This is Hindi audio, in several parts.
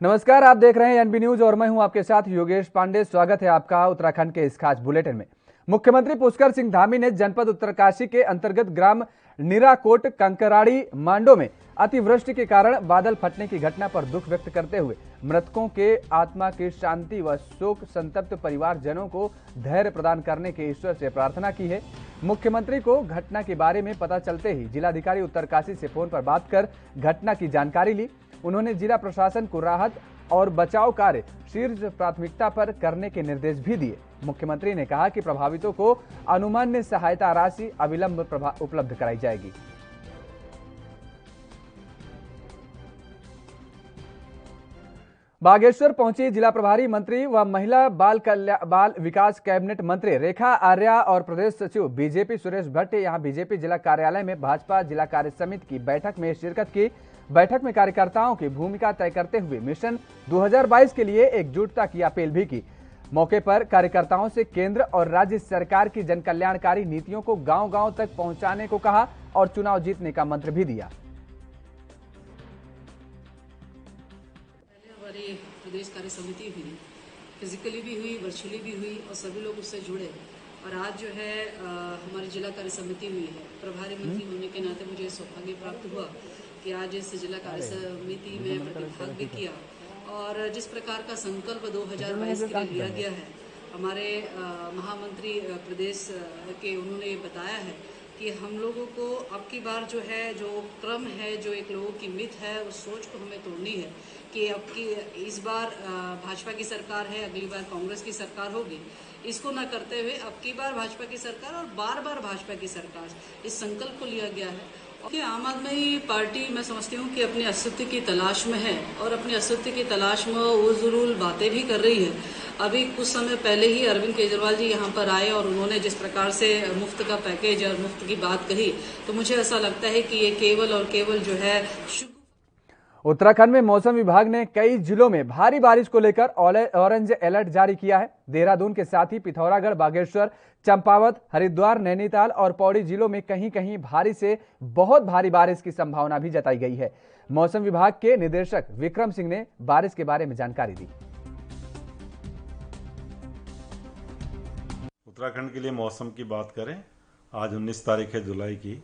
नमस्कार, आप देख रहे हैं एनबी न्यूज और मैं हूं आपके साथ योगेश पांडे। स्वागत है आपका उत्तराखंड के इस खास बुलेटिन में। मुख्यमंत्री पुष्कर सिंह धामी ने जनपद उत्तरकाशी के अंतर्गत ग्राम निराकोट कंकराड़ी मांडो में अतिवृष्टि के कारण बादल फटने की घटना पर दुख व्यक्त करते हुए मृतकों के आत्मा की शांति व शोक संतप्त परिवारजनों को धैर्य प्रदान करने के ईश्वर से प्रार्थना की है। मुख्यमंत्री को घटना के बारे में पता चलते ही जिलाधिकारी उत्तरकाशी से फोन पर बात कर घटना की जानकारी ली। उन्होंने जिला प्रशासन को राहत और बचाव कार्य शीर्ष प्राथमिकता पर करने के निर्देश भी दिए। मुख्यमंत्री ने कहा कि प्रभावितों को अनुमन्य सहायता राशि अविलंब उपलब्ध कराई जाएगी। बागेश्वर पहुंची जिला प्रभारी मंत्री व महिला बाल विकास कैबिनेट मंत्री रेखा आर्या और प्रदेश सचिव बीजेपी सुरेश भट्ट यहां बीजेपी जिला कार्यालय में भाजपा जिला कार्य समिति की बैठक में शिरकत की। बैठक में कार्यकर्ताओं की भूमिका तय करते हुए मिशन 2022 के लिए एकजुटता की अपील भी की। मौके पर कार्यकर्ताओं से केंद्र और राज्य सरकार की जनकल्याणकारी नीतियों को गांव-गांव तक पहुंचाने को कहा और चुनाव जीतने का मंत्र भी दिया। हमारी प्रदेश कार्य समिति हुई, फिजिकली भी हुई, वर्चुअली भी हुई और सभी लोग उससे जुड़े। और आज जो है हमारी जिला कार्य समिति हुई है। प्रभारी मंत्री होने के नाते मुझे सौभाग्य प्राप्त हुआ कि आज इस जिला कार्य समिति में प्रतिभाग भी किया। और जिस प्रकार का संकल्प 2022 के लिए लिया गया है, हमारे महामंत्री प्रदेश के उन्होंने बताया है कि हम लोगों को अब की बार जो है जो क्रम है, जो एक लोगों की मिथ है, उस सोच को हमें तोड़नी है कि अब की इस बार भाजपा की सरकार है, अगली बार कांग्रेस की सरकार होगी। इसको न करते हुए अब की बार भाजपा की सरकार और बार बार भाजपा की सरकार, इस संकल्प को लिया गया है। कि आम आदमी पार्टी मैं समझती हूँ कि अपने अस्तित्व की तलाश में है और अपने अस्तित्व की तलाश में उल बातें भी कर रही है। अभी कुछ समय पहले ही अरविंद केजरीवाल जी यहाँ पर आए और उन्होंने जिस प्रकार से मुफ्त का पैकेज और मुफ्त की बात कही, तो मुझे ऐसा लगता है कि ये केवल और केवल जो है। उत्तराखंड में मौसम विभाग ने कई जिलों में भारी बारिश को लेकर ऑरेंज अलर्ट जारी किया है। देहरादून के साथ ही पिथौरागढ़, बागेश्वर, चंपावत, हरिद्वार, नैनीताल और पौड़ी जिलों में कहीं कहीं भारी से बहुत भारी बारिश की संभावना भी जताई गई है। मौसम विभाग के निदेशक विक्रम सिंह ने बारिश के बारे में जानकारी दी। उत्तराखंड के लिए मौसम की बात करें, आज 19 तारीख है जुलाई की,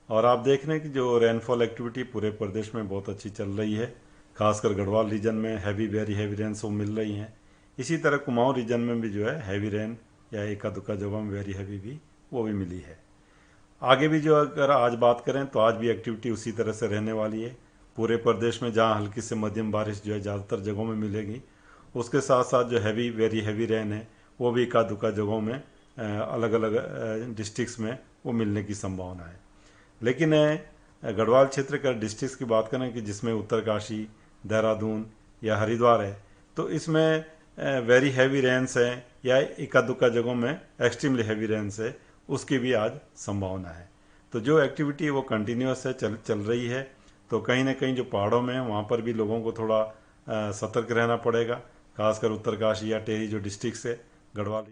और आप देख रहे हैं कि जो रेनफॉल एक्टिविटी पूरे प्रदेश में बहुत अच्छी चल रही है। खासकर गढ़वाल रीजन में वेरी हैवी रेन्स वो मिल रही हैं। इसी तरह कुमाऊं रीजन में भी जो है हैवी रेन या एका दुक्का जगह में वेरी हैवी भी वो भी मिली है। आगे भी जो अगर आज बात करें तो आज भी एक्टिविटी उसी तरह से रहने वाली है। पूरे प्रदेश में जहाँ हल्की से मध्यम बारिश जो है ज़्यादातर जगहों में मिलेगी, उसके साथ साथ जो वेरी हैवी रेन है वो भी एका दुक्का जगहों में अलग अलग डिस्ट्रिक्ट्स में वो मिलने की संभावना है। लेकिन गढ़वाल क्षेत्र का डिस्ट्रिक्ट की बात करें कि जिसमें उत्तरकाशी, देहरादून या हरिद्वार है, तो इसमें वेरी हैवी रेन्स है या इक्का दुक्का जगहों में एक्सट्रीमली हैवी रेन्स है, उसकी भी आज संभावना है। तो जो एक्टिविटी है वो कंटिन्यूस है, चल रही है। तो कहीं ना कहीं जो पहाड़ों में वहाँ पर भी लोगों को थोड़ा सतर्क रहना पड़ेगा, खासकर उत्तरकाशी या टेहरी जो डिस्ट्रिक्ट है गढ़वाल।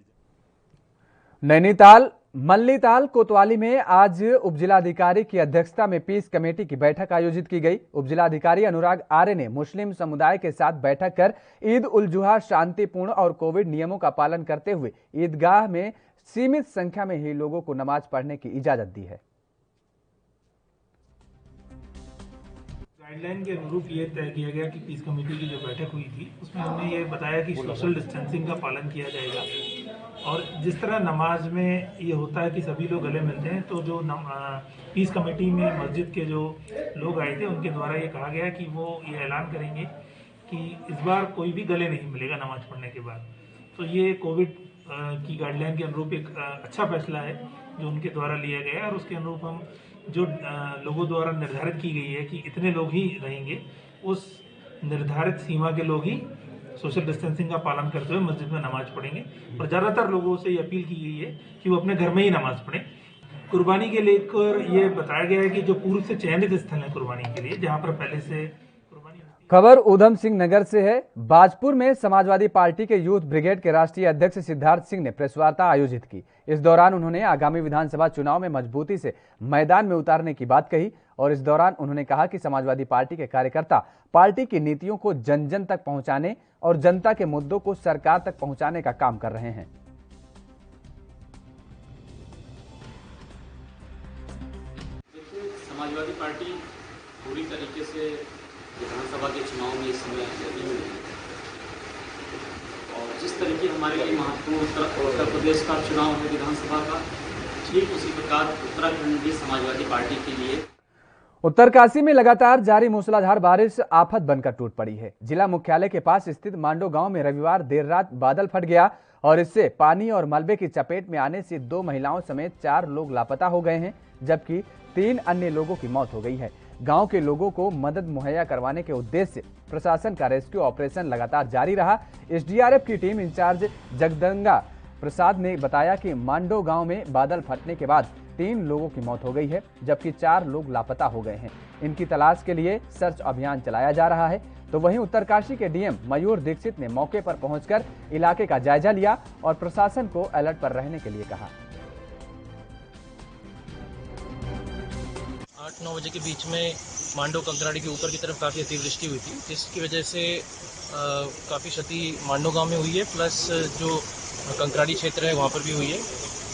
नैनीताल मल्लीताल कोतवाली में आज उपजिलाधिकारी की अध्यक्षता में पीस कमेटी की बैठक आयोजित की गई। उपजिलाधिकारी अनुराग आर्य ने मुस्लिम समुदाय के साथ बैठक कर ईद उल जुहा शांतिपूर्ण और कोविड नियमों का पालन करते हुए ईदगाह में सीमित संख्या में ही लोगों को नमाज पढ़ने की इजाजत दी है। गाइडलाइन के अनुरूप ये तय किया गया कि पीस कमेटी की जो बैठक हुई थी उसमें हमने ये बताया कि सोशल डिस्टेंसिंग का पालन किया जाएगा। और जिस तरह नमाज में ये होता है कि सभी लोग गले मिलते हैं, तो जो पीस कमेटी में मस्जिद के जो लोग आए थे उनके द्वारा ये कहा गया कि वो ये ऐलान करेंगे कि इस बार कोई भी गले नहीं मिलेगा नमाज पढ़ने के बाद। तो ये कोविड की गाइडलाइन के अनुरूप एक अच्छा फैसला है जो उनके द्वारा लिया गया है। और उसके अनुरूप हम जो लोगों द्वारा निर्धारित की गई है कि इतने लोग ही रहेंगे, उस निर्धारित सीमा के लोग ही सोशल डिस्टेंसिंग का पालन करते हुए मस्जिद में नमाज पढ़ेंगे। और ज़्यादातर लोगों से ये अपील की गई है कि वो अपने घर में ही नमाज पढ़ें। कुर्बानी के लेकर ये बताया गया है कि जो पूर्व से चयनित स्थल है कुर्बानी के लिए, जहाँ पर पहले से कुर्बानी होती है। खबर ऊधम सिंह नगर से है। बाजपुर में समाजवादी पार्टी के यूथ ब्रिगेड के राष्ट्रीय अध्यक्ष सिद्धार्थ सिंह ने प्रेस वार्ता आयोजित की। इस दौरान उन्होंने आगामी विधानसभा चुनाव में मजबूती से मैदान में उतारने की बात कही और इस दौरान उन्होंने कहा कि समाजवादी पार्टी के कार्यकर्ता पार्टी की नीतियों को जन जन तक पहुंचाने और जनता के मुद्दों को सरकार तक पहुंचाने का काम कर रहे हैं। समाजवादी पार्टी पूरी तरीके से विधानसभा के चुनाव में इस समय लगी हुई है और जिस तरीके हमारे लिए महत्वपूर्ण उत्तर प्रदेश का चुनाव है विधानसभा का, ठीक उसी प्रकार उत्तराखंड भी समाजवादी पार्टी के लिए। उत्तरकाशी में लगातार जारी मूसलाधार बारिश आफत बनकर टूट पड़ी है। जिला मुख्यालय के पास स्थित मांडो गांव में रविवार देर रात बादल फट गया और इससे पानी और मलबे की चपेट में आने से 2 महिलाओं समेत 4 लोग लापता हो गए हैं, जबकि 3 अन्य लोगों की मौत हो गई है। गांव के लोगों को मदद मुहैया करवाने के उद्देश्य से प्रशासन का रेस्क्यू ऑपरेशन लगातार जारी रहा। एसडीआरएफ की टीम इंचार्ज जगदंगा प्रसाद ने बताया कि मांडो गांव में बादल फटने के बाद 3 लोगों की मौत हो गई है, जबकि 4 लोग लापता हो गए हैं। इनकी तलाश के लिए सर्च अभियान चलाया जा रहा है। तो वहीं उत्तरकाशी के डीएम मयूर दीक्षित ने मौके पर पहुंचकर इलाके का जायजा लिया और प्रशासन को अलर्ट पर रहने के लिए कहा। 8-9 बजे के बीच में मांडो कंकराड़ी के ऊपर की तरफ काफ़ी अतिवृष्टि हुई थी, जिसकी वजह से काफ़ी क्षति मांडो गांव में हुई है, प्लस जो कंकराड़ी क्षेत्र है वहाँ पर भी हुई है।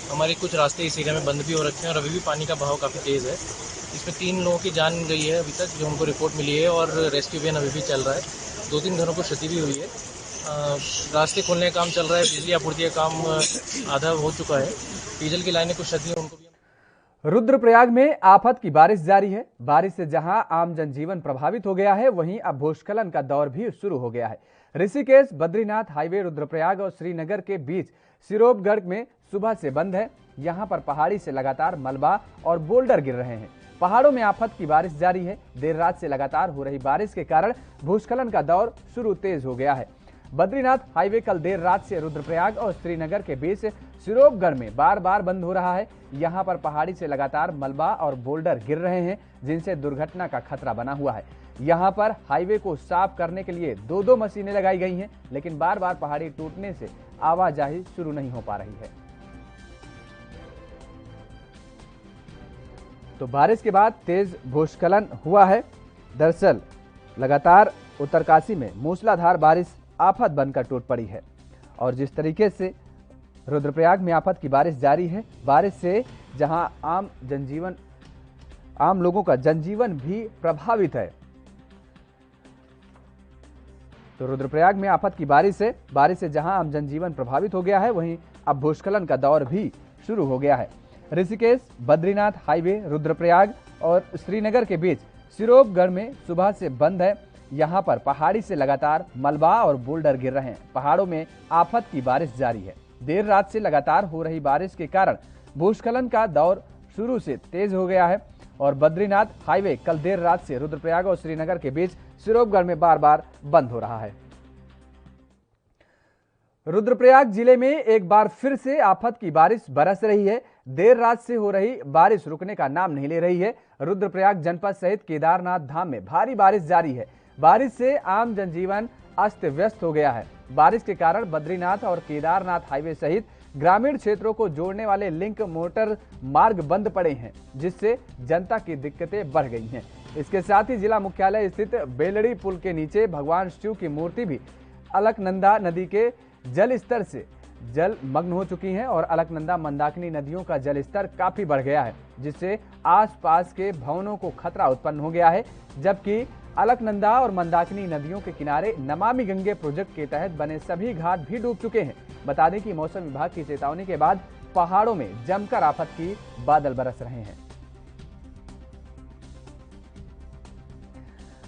हमारे कुछ रास्ते इस एरिया में बंद भी हो रखे हैं और अभी भी पानी का बहाव काफ़ी तेज़ है। इसमें 3 लोगों की जान गई है अभी तक, जो हमको रिपोर्ट मिली है, और रेस्क्यू अभियान अभी भी चल रहा है। 2-3 घरों को क्षति भी हुई है। रास्ते खोलने का काम चल रहा है, बिजली आपूर्ति का काम आधा हो चुका है। डीजल की लाइनें कुछ क्षति है, उनको भी। रुद्रप्रयाग में आफत की बारिश जारी है। बारिश से जहां आम जनजीवन प्रभावित हो गया है, वहीं अब भूस्खलन का दौर भी शुरू हो गया है। ऋषिकेश बद्रीनाथ हाईवे रुद्रप्रयाग और श्रीनगर के बीच सिरोपगढ़ में सुबह से बंद है। यहां पर पहाड़ी से लगातार मलबा और बोल्डर गिर रहे हैं। पहाड़ों में आफत की बारिश जारी है। देर रात से लगातार हो रही बारिश के कारण भूस्खलन का दौर शुरू तेज हो गया है। बद्रीनाथ हाईवे कल देर रात से रुद्रप्रयाग और श्रीनगर के बीच सिरोपगढ़ में बार बार बंद हो रहा है। यहां पर पहाड़ी से लगातार मलबा और बोल्डर गिर रहे हैं, जिनसे दुर्घटना का खतरा बना हुआ है। यहां पर हाईवे को साफ करने के लिए 2-2 मशीनें लगाई गई हैं, लेकिन बार बार पहाड़ी टूटने से आवाजाही शुरू नहीं हो पा रही है। तो बारिश के बाद तेज भूस्खलन हुआ है। दरअसल लगातार उत्तरकाशी में मूसलाधार बारिश आफत बनकर टूट पड़ी है और जिस तरीके से रुद्रप्रयाग में आफत की बारिश जारी है, बारिश से जहां आम लोगों का जनजीवन भी प्रभावित है। तो रुद्रप्रयाग में आफत की बारिश से जहां आम जनजीवन प्रभावित हो गया है, वहीं अब भूस्खलन का दौर भी शुरू हो गया है। ऋषिकेश बद्रीनाथ हाईवे रुद्रप्रयाग और श्रीनगर के बीच सिरोपगढ़ में सुबह से बंद है। यहां पर पहाड़ी से लगातार मलबा और बोल्डर गिर रहे हैं। पहाड़ों में आफत की बारिश जारी है। देर रात से लगातार हो रही बारिश के कारण भूस्खलन का दौर शुरू से तेज हो गया है और बद्रीनाथ हाईवे कल देर रात से रुद्रप्रयाग और श्रीनगर के बीच सिरोपगढ़ में बार बार बंद हो रहा है। रुद्रप्रयाग जिले में एक बार फिर से आफत की बारिश बरस रही है। देर रात से हो रही बारिश रुकने का नाम नहीं ले रही है। रुद्रप्रयाग जनपद सहित केदारनाथ धाम में भारी बारिश जारी है। बारिश से आम जनजीवन अस्त व्यस्त हो गया है। बारिश के कारण बद्रीनाथ और केदारनाथ हाईवे सहित ग्रामीण क्षेत्रों को जोड़ने वाले लिंक मोटर मार्ग बंद पड़े हैं, जिससे जनता की दिक्कतें बढ़ गई हैं। इसके साथ ही जिला मुख्यालय स्थित बेलड़ी पुल के नीचे भगवान शिव की मूर्ति भी अलकनंदा नदी के जल स्तर से जलमग्न हो चुकी हैं और अलकनंदा मंदाकिनी नदियों का जल स्तर काफी बढ़ गया है, जिससे आसपास के भवनों को खतरा उत्पन्न हो गया है। जबकि अलकनंदा और मंदाकिनी नदियों के किनारे नमामि गंगे प्रोजेक्ट के तहत बने सभी घाट भी डूब चुके हैं। बता दें कि मौसम विभाग की चेतावनी के बाद पहाड़ों में जमकर आफत की बादल बरस रहे हैं।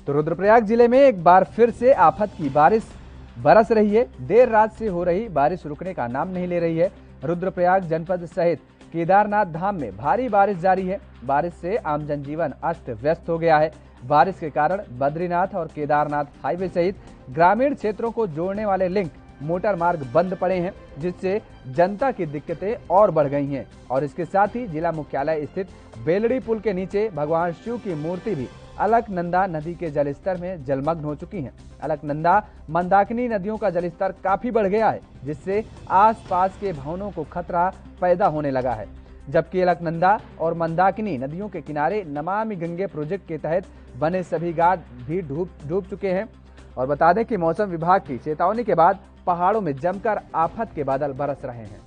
तो रुद्रप्रयाग जिले में एक बार फिर से आफत की बारिश बरस रही है। देर रात से हो रही बारिश रुकने का नाम नहीं ले रही है। रुद्रप्रयाग जनपद सहित केदारनाथ धाम में भारी बारिश जारी है। बारिश से आम जनजीवन अस्त व्यस्त हो गया है। बारिश के कारण बद्रीनाथ और केदारनाथ हाईवे सहित ग्रामीण क्षेत्रों को जोड़ने वाले लिंक मोटर मार्ग बंद पड़े हैं, जिससे जनता की दिक्कतें और बढ़ गई हैं और इसके साथ ही जिला मुख्यालय स्थित बेलड़ी पुल के नीचे भगवान शिव की मूर्ति भी अलकनंदा नदी के जलस्तर में जलमग्न हो चुकी हैं। अलकनंदा मंदाकिनी नदियों का जलस्तर काफी बढ़ गया है, जिससे आसपास के भवनों को खतरा पैदा होने लगा है। जबकि अलकनंदा और मंदाकिनी नदियों के किनारे नमामि गंगे प्रोजेक्ट के तहत बने सभी घाट भी डूब चुके हैं। और बता दें कि मौसम विभाग की चेतावनी के बाद पहाड़ों में जमकर आफत के बादल बरस रहे हैं।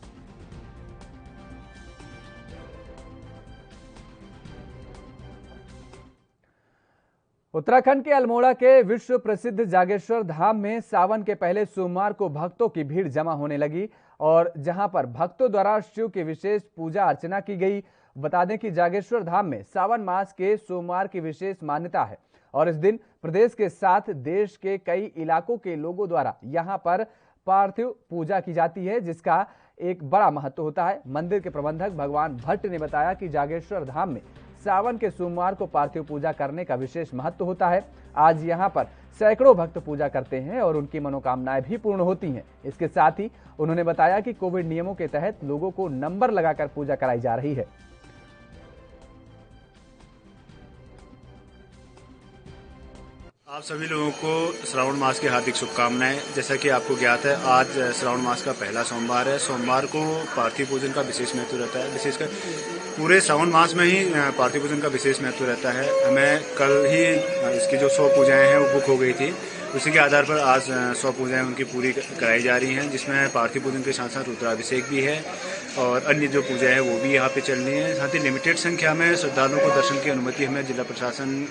उत्तराखंड के अल्मोड़ा के विश्व प्रसिद्ध जागेश्वर धाम में सावन के पहले सोमवार को भक्तों की भीड़ जमा होने लगी और जहां पर भक्तों द्वारा शिव की विशेष पूजा अर्चना की गई। बता दें कि जागेश्वर धाम में सावन मास के सोमवार की विशेष मान्यता है और इस दिन प्रदेश के साथ देश के कई इलाकों के लोगों द्वारा यहां पर पार्थिव पूजा की जाती है, जिसका एक बड़ा महत्व होता है। मंदिर के प्रबंधक भगवान भट्ट ने बताया कि जागेश्वर धाम में सावन के सोमवार को पार्थिव पूजा करने का विशेष महत्व होता है। आज यहां पर सैकड़ों भक्त पूजा करते हैं और उनकी मनोकामनाएं भी पूर्ण होती हैं। इसके साथ ही उन्होंने बताया कि कोविड नियमों के तहत लोगों को नंबर लगाकर पूजा कराई जा रही है। आप सभी लोगों को श्रावण मास की हार्दिक शुभकामनाएं। जैसा कि आपको ज्ञात है, आज श्रावण मास का पहला सोमवार है। सोमवार को पार्थिव पूजन का विशेष महत्व रहता है। विशेषकर पूरे श्रावण मास में ही पार्थिव पूजन का विशेष महत्व रहता है। हमें कल ही इसकी जो 100 पूजाएं हैं वो बुक हो गई थी। उसी के आधार पर आज 100 पूजाएं उनकी पूरी कराई जा रही हैं, जिसमें पार्थिव पूजन के साथ साथ रुद्राभिषेक भी है और अन्य जो पूजा है वो भी यहाँ पे चल रही है। साथ ही लिमिटेड संख्या में श्रद्धालुओं को दर्शन की अनुमति हमें जिला प्रशासन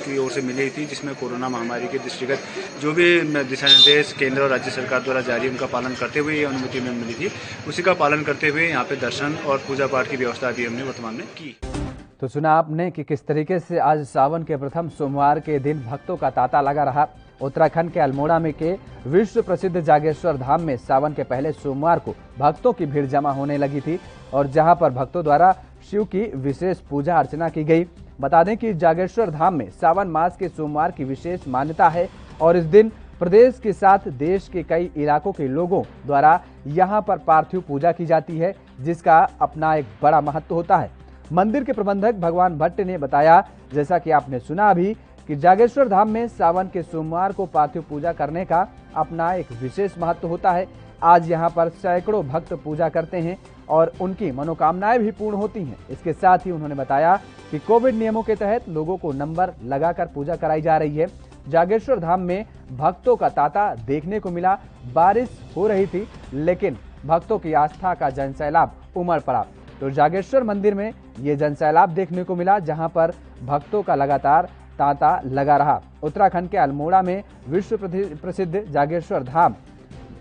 की ओर से मिली थी, जिसमें कोरोना महामारी के दृष्टिगत जो भी दिशा निर्देश केंद्र और राज्य सरकार द्वारा जारी उनका पालन करते हुए ये अनुमति हमें मिली थी। उसी का पालन करते हुए यहाँ पे दर्शन और पूजा पाठ की व्यवस्था भी हमने वर्तमान में की। तो सुना आपने कि किस तरीके से आज सावन के प्रथम सोमवार के दिन भक्तों का तांता लगा रहा। उत्तराखंड के अल्मोड़ा में के विश्व प्रसिद्ध जागेश्वर धाम में सावन के पहले सोमवार को भक्तों की भीड़ जमा होने लगी थी और जहां पर भक्तों द्वारा शिव की विशेष पूजा अर्चना की गई। बता दें कि जागेश्वर धाम में सावन मास के सोमवार की विशेष मान्यता है और इस दिन प्रदेश के साथ देश के कई इलाकों के लोगों द्वारा यहां पर पार्थिव पूजा की जाती है, जिसका अपना एक बड़ा महत्व होता है। मंदिर के प्रबंधक भगवान भट्ट ने बताया, जैसा कि आपने सुना अभी, कि जागेश्वर धाम में सावन के सोमवार को पार्थिव पूजा करने का अपना एक विशेष महत्व होता है। आज यहां पर सैकड़ों भक्त पूजा करते हैं और उनकी मनोकामनाएं भी पूर्ण होती हैं। इसके साथ ही उन्होंने बताया कि कोविड नियमों के तहत लोगों को नंबर लगाकर पूजा कराई जा रही है। जागेश्वर धाम में भक्तों का तांता देखने को मिला। बारिश हो रही थी, लेकिन भक्तों की आस्था का जनसैलाब उमड़ पड़ा। तो जागेश्वर मंदिर में ये जनसैलाब देखने को मिला, जहां पर भक्तों का लगातार तांता लगा रहा। उत्तराखंड के अल्मोड़ा में विश्व प्रसिद्ध जागेश्वर धाम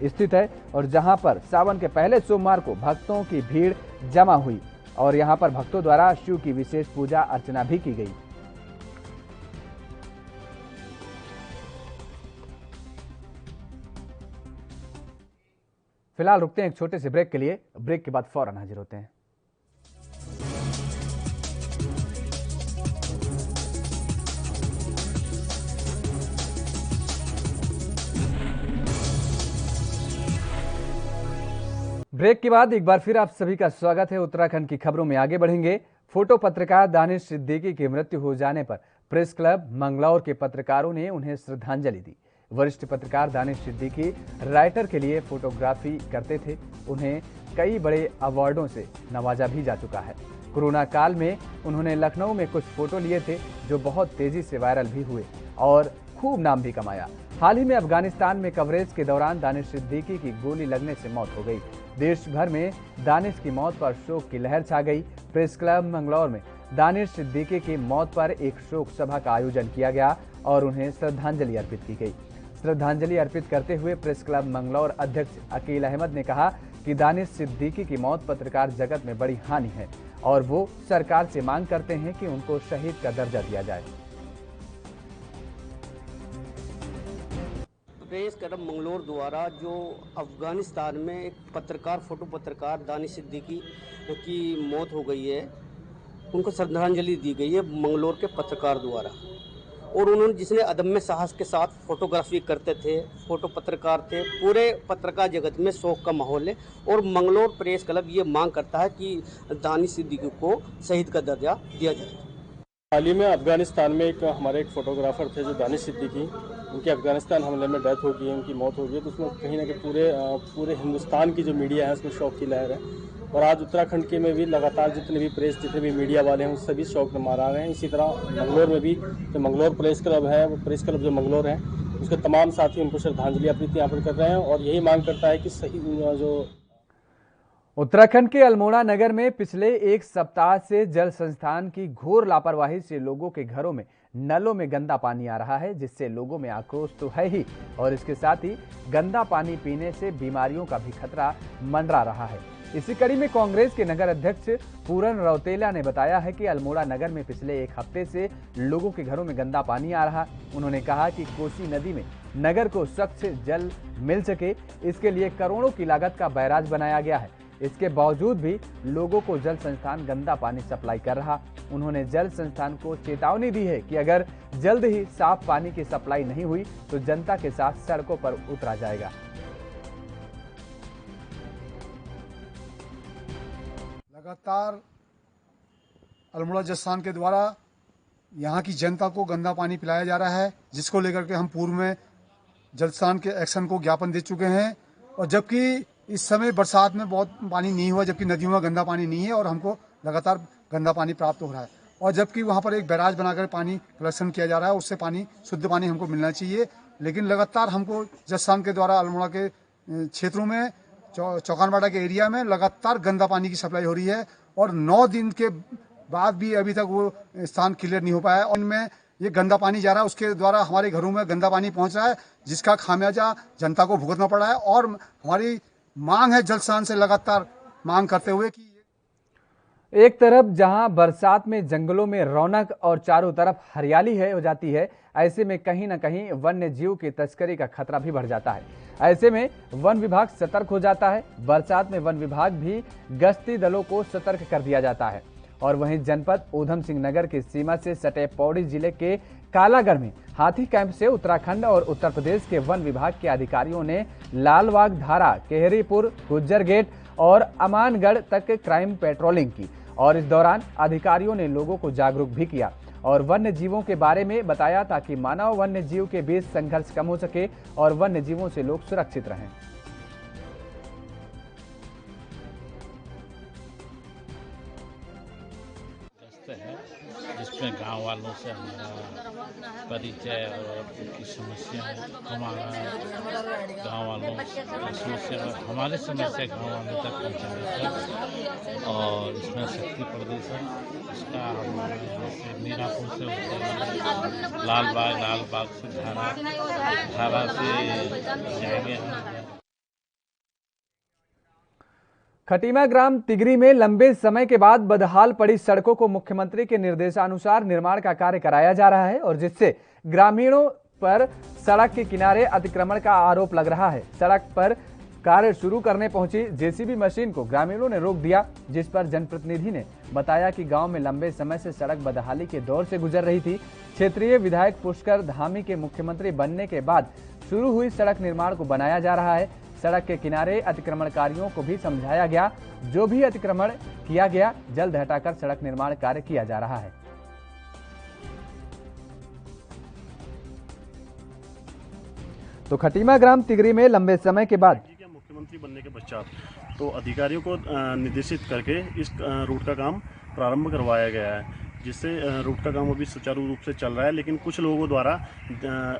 स्थित है और जहां पर सावन के पहले सोमवार को भक्तों की भीड़ जमा हुई और यहां पर भक्तों द्वारा शिव की विशेष पूजा अर्चना भी की गई। फिलहाल रुकते हैं एक छोटे से ब्रेक के लिए। ब्रेक के बाद फौरन हाजिर होते हैं। ब्रेक के बाद एक बार फिर आप सभी का स्वागत है। उत्तराखंड की खबरों में आगे बढ़ेंगे। फोटो पत्रकार दानिश सिद्दीकी की मृत्यु हो जाने पर प्रेस क्लब मंगलौर के पत्रकारों ने उन्हें श्रद्धांजलि दी। वरिष्ठ पत्रकार दानिश सिद्दीकी राइटर के लिए फोटोग्राफी करते थे। उन्हें कई बड़े अवार्डों से नवाजा भी जा चुका है। कोरोना काल में उन्होंने लखनऊ में कुछ फोटो लिए थे जो बहुत तेजी से वायरल भी हुए और खूब नाम भी कमाया। हाल ही में अफगानिस्तान में कवरेज के दौरान दानिश सिद्दीकी की गोली लगने से मौत हो गई। देश भर में दानिश की मौत पर शोक की लहर छा गई। प्रेस क्लब मंगलौर में दानिश सिद्दीकी की मौत पर एक शोक सभा का आयोजन किया गया और उन्हें श्रद्धांजलि अर्पित की गई। श्रद्धांजलि अर्पित करते हुए प्रेस क्लब मंगलौर अध्यक्ष अकील अहमद ने कहा कि दानिश सिद्दीकी की मौत पत्रकार जगत में बड़ी हानि है और वो सरकार से मांग करते हैं कि उनको शहीद का दर्जा दिया जाए। प्रेस क्लब मंगलौर द्वारा जो अफगानिस्तान में एक पत्रकार फोटो पत्रकार दानिश सिद्दीकी की मौत हो गई है, उनको श्रद्धांजलि दी गई है मंगलौर के पत्रकार द्वारा। और उन्होंने जिसने अदम्य साहस के साथ फोटोग्राफी करते थे, फोटो पत्रकार थे, पूरे पत्रकार जगत में शोक का माहौल है और मंगलौर प्रेस क्लब ये मांग करता है कि दानिश सिद्दीकी को शहीद का दर्जा दिया जाए। हाल ही में अफगानिस्तान में हमारे एक फोटोग्राफर थे जो दानिश सिद्दीकी, उनकी अफगानिस्तान हमले में डेथ हो गई है, उनकी मौत हो गई है। तो उसमें कहीं ना कहीं पूरे हिंदुस्तान की जो मीडिया है उसमें शौक की लहर है। और आज उत्तराखंड के में भी लगातार जितने भी प्रेस, जितने भी मीडिया वाले हैं, उस सभी शौक मार रहे हैं। इसी तरह मंगलोर में भी जो मंगलोर प्रेस क्लब है, वो प्रेस क्लब जो मंगलोर है, उसके तमाम साथी उनको श्रद्धांजलि अर्पित यहाँ पर कर रहे हैं और यही मांग करता है कि सही जो उत्तराखंड के अल्मोड़ा नगर में पिछले एक सप्ताह से जल संस्थान की घोर लापरवाही से लोगों के घरों में नलों में गंदा पानी आ रहा है, जिससे लोगों में आक्रोश तो है ही और इसके साथ ही गंदा पानी पीने से बीमारियों का भी खतरा मंडरा रहा है। इसी कड़ी में कांग्रेस के नगर अध्यक्ष पूरन रौतेला ने बताया है कि अल्मोड़ा नगर में पिछले एक हफ्ते से लोगों के घरों में गंदा पानी आ रहा। उन्होंने कहा कि कोसी नदी में नगर को स्वच्छ जल मिल सके, इसके लिए करोड़ों की लागत का बैराज बनाया गया है। इसके बावजूद भी लोगों को जल संस्थान गंदा पानी सप्लाई कर रहा। उन्होंने जल संस्थान को चेतावनी दी है कि अगर जल्द ही साफ पानी की सप्लाई नहीं हुई तो जनता के साथ सड़कों पर उतरा जाएगा। लगातार अल्मोड़ा जल संस्थान के द्वारा यहाँ की जनता को गंदा पानी पिलाया जा रहा है, जिसको लेकर के हम पूर्व में जल संस्थान के एक्शन को ज्ञापन दे चुके हैं। और जबकि इस समय बरसात में बहुत पानी नहीं हुआ, जबकि नदियों में गंदा पानी नहीं है और हमको लगातार गंदा पानी प्राप्त हो रहा है। और जबकि वहाँ पर एक बैराज बनाकर पानी कलेक्शन किया जा रहा है, उससे पानी शुद्ध पानी हमको मिलना चाहिए। लेकिन लगातार हमको जल संस्थान के द्वारा अल्मोड़ा के क्षेत्रों में चौकानबाड़ा के एरिया में लगातार गंदा पानी की सप्लाई हो रही है और 9 दिन के बाद भी अभी तक वो स्थान क्लियर नहीं हो पाया। और इनमें ये गंदा पानी जा रहा है, उसके द्वारा हमारे घरों में गंदा पानी पहुंच रहा है, जिसका खामियाजा जनता को भुगतना पड़ रहा है। और हमारी मांग है जल संस्थान से लगातार मांग करते हुए कि एक तरफ जहां बरसात में जंगलों में रौनक और चारों तरफ हरियाली हो जाती है, ऐसे में कहीं ना कहीं वन्य जीव की तस्करी का खतरा भी बढ़ जाता है। ऐसे में वन विभाग सतर्क हो जाता है। बरसात में वन विभाग भी गश्ती दलों को सतर्क कर दिया जाता है। और वहीं जनपद ऊधम सिंह नगर की सीमा से सटे पौड़ी जिले के कालागढ़ में हाथी कैंप से उत्तराखंड और उत्तर प्रदेश के वन विभाग के अधिकारियों ने लालबाग धारा, केहरीपुर, गुज्जर गेट और अमानगढ़ तक क्राइम पेट्रोलिंग की और इस दौरान अधिकारियों ने लोगों को जागरूक भी किया और वन्य जीवों के बारे में बताया ताकि मानव वन्य जीव के बीच संघर्ष कम हो सके और वन्य जीवों से लोग सुरक्षित रहें। जिसमें गांव वालों से हमारा परिचय और उनकी समस्याएं, हमारा गांव वालों की समस्या, हमारे समस्या गांव वालों तक पहुंचाने का और इसमें शक्ति प्रदर्शन इसका हम जैसे मीरापुर से होते लालबाग से धारा से जाएंगे। खटीमा ग्राम तिगरी में लंबे समय के बाद बदहाल पड़ी सड़कों को मुख्यमंत्री के निर्देशानुसार निर्माण का कार्य कराया जा रहा है और जिससे ग्रामीणों पर सड़क के किनारे अतिक्रमण का आरोप लग रहा है। सड़क पर कार्य शुरू करने पहुंची जेसीबी मशीन को ग्रामीणों ने रोक दिया, जिस पर जनप्रतिनिधि ने बताया कि गांव में लंबे समय से सड़क बदहाली के दौर से गुजर रही थी। क्षेत्रीय विधायक पुष्कर धामी के मुख्यमंत्री बनने के बाद शुरू हुई सड़क निर्माण को बनाया जा रहा है। सड़क के किनारे अतिक्रमणकारियों को भी समझाया गया, जो भी अतिक्रमण किया गया जल्द हटाकर सड़क निर्माण कार्य किया जा रहा है। तो खटीमा ग्राम तिगरी में लंबे समय के बाद मुख्यमंत्री बनने के पश्चात तो अधिकारियों को निर्देशित करके इस रूट का काम प्रारंभ करवाया गया है, जिससे रूट का काम अभी सुचारू रूप से चल रहा है। लेकिन कुछ लोगों द्वारा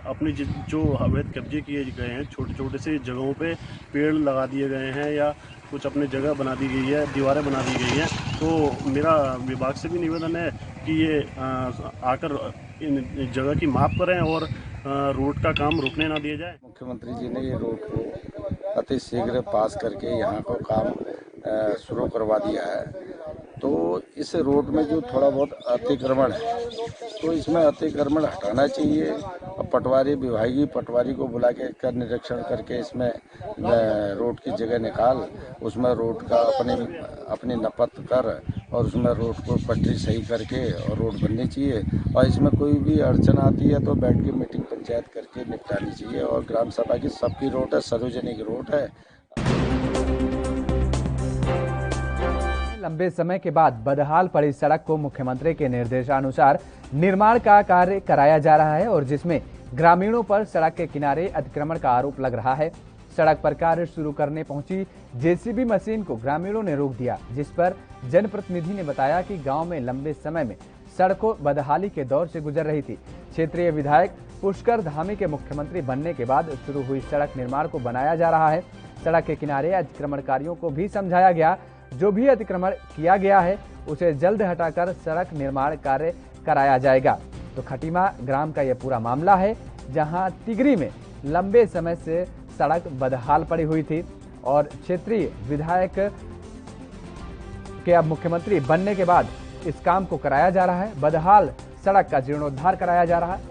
अपने जो अवैध कब्जे किए गए हैं, छोटे छोटे से जगहों पे पेड़ लगा दिए गए हैं या कुछ अपने जगह बना दी गई है, दीवारें बना दी गई हैं। तो मेरा विभाग से भी निवेदन है कि ये आकर इन जगह की माप करें और रोड का काम रुकने ना दिया जाए। मुख्यमंत्री जी ने ये रोड को अति शीघ्र पास करके यहाँ को काम शुरू करवा दिया है। तो इस रोड में जो थोड़ा बहुत अतिक्रमण है तो इसमें अतिक्रमण हटाना चाहिए और पटवारी विभागीय पटवारी को बुला के कर निरीक्षण करके इसमें रोड की जगह निकाल उसमें रोड का अपनी नपत कर और उसमें रोड को पटरी सही करके और रोड बननी चाहिए। और इसमें कोई भी अड़चन आती है तो बैठ के मीटिंग पंचायत करके निपटानी चाहिए। और ग्राम सभा की सबकी रोड है, सार्वजनिक रोड है। लंबे समय के बाद बदहाल पड़ी सड़क को मुख्यमंत्री के निर्देशानुसार निर्माण का कार्य कराया जा रहा है और जिसमें ग्रामीणों पर सड़क के किनारे अतिक्रमण का आरोप लग रहा है। सड़क पर कार्य शुरू करने पहुंची जेसीबी मशीन को ग्रामीणों ने रोक दिया, जिस पर जनप्रतिनिधि ने बताया कि गांव में लंबे समय में सड़कों बदहाली के दौर से गुजर रही थी। क्षेत्रीय विधायक पुष्कर धामी के मुख्यमंत्री बनने के बाद शुरू हुई सड़क निर्माण को बनाया जा रहा है। सड़क के किनारे अतिक्रमणकारियों को भी समझाया गया, जो भी अतिक्रमण किया गया है उसे जल्द हटाकर सड़क निर्माण कार्य कराया जाएगा। तो खटीमा ग्राम का यह पूरा मामला है, जहां तिगरी में लंबे समय से सड़क बदहाल पड़ी हुई थी और क्षेत्रीय विधायक के अब मुख्यमंत्री बनने के बाद इस काम को कराया जा रहा है। बदहाल सड़क का जीर्णोद्धार कराया जा रहा है।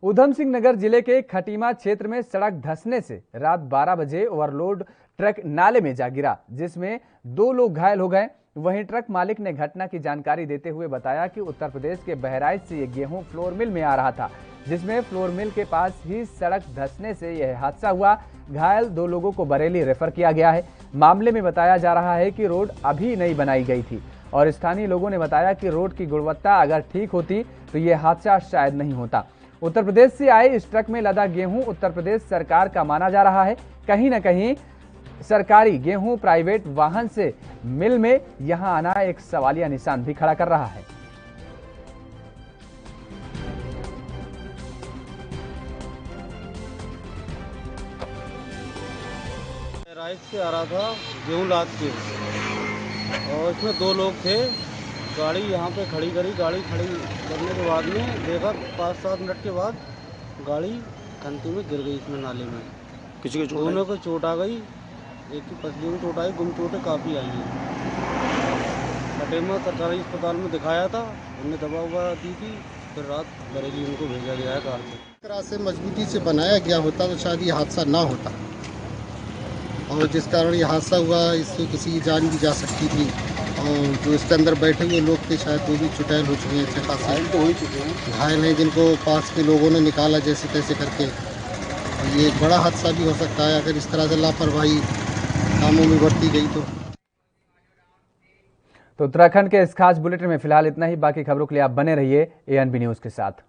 उधम सिंह नगर जिले के खटीमा क्षेत्र में सड़क धंसने से रात 12 बजे ओवरलोड ट्रक नाले में जा गिरा, जिसमें 2 लोग घायल हो गए। वहीं ट्रक मालिक ने घटना की जानकारी देते हुए बताया कि उत्तर प्रदेश के बहराइच से ये गेहूं फ्लोर मिल में आ रहा था, जिसमें फ्लोर मिल के पास ही सड़क धंसने से यह हादसा हुआ। घायल 2 लोगों को बरेली रेफर किया गया है। मामले में बताया जा रहा है कि रोड अभी नहीं बनाई गई थी और स्थानीय लोगों ने बताया कि रोड की गुणवत्ता अगर ठीक होती तो ये हादसा शायद नहीं होता। उत्तर प्रदेश से आए इस ट्रक में लदा गेहूं उत्तर प्रदेश सरकार का माना जा रहा है। कहीं न कहीं सरकारी गेहूं प्राइवेट वाहन से मिल में यहां आना एक सवालिया निशान भी खड़ा कर रहा है। राइट से आ रहा था गेहूं लाद के और इसमें 2 लोग थे। गाड़ी यहाँ पे खड़ी करी, गाड़ी खड़ी करने के बाद में देखा 5-7 मिनट के बाद गाड़ी खंती में गिर गई इसमें नाले में। किसी को दोनों को चोट आ गई, एक की पसली में चोट आई, गुम चोटें काफ़ी आई हैं। खटीमा सरकारी अस्पताल में दिखाया था, उन्हें दवा ववा दी थी, फिर रात बरेली उनको भेजा गया है कार से। इस तरह से मजबूती से बनाया गया होता तो शायद ये हादसा ना होता, और जिस कारण ये हादसा हुआ इससे किसी की जान भी जा सकती थी और जो इसके अंदर बैठे हुए लोग थे शायद वो भी चुटैल हो चुके हैं, अच्छे खासे तो हो चुके हैं, घायल हैं, जिनको पास के लोगों ने निकाला जैसे तैसे करके। ये एक बड़ा हादसा भी हो सकता है अगर इस तरह से लापरवाही कामों में बरती गई तो उत्तराखंड के इस खास बुलेटिन में फिलहाल इतना ही। बाकी खबरों के लिए आप बने रहिए ANB न्यूज के साथ।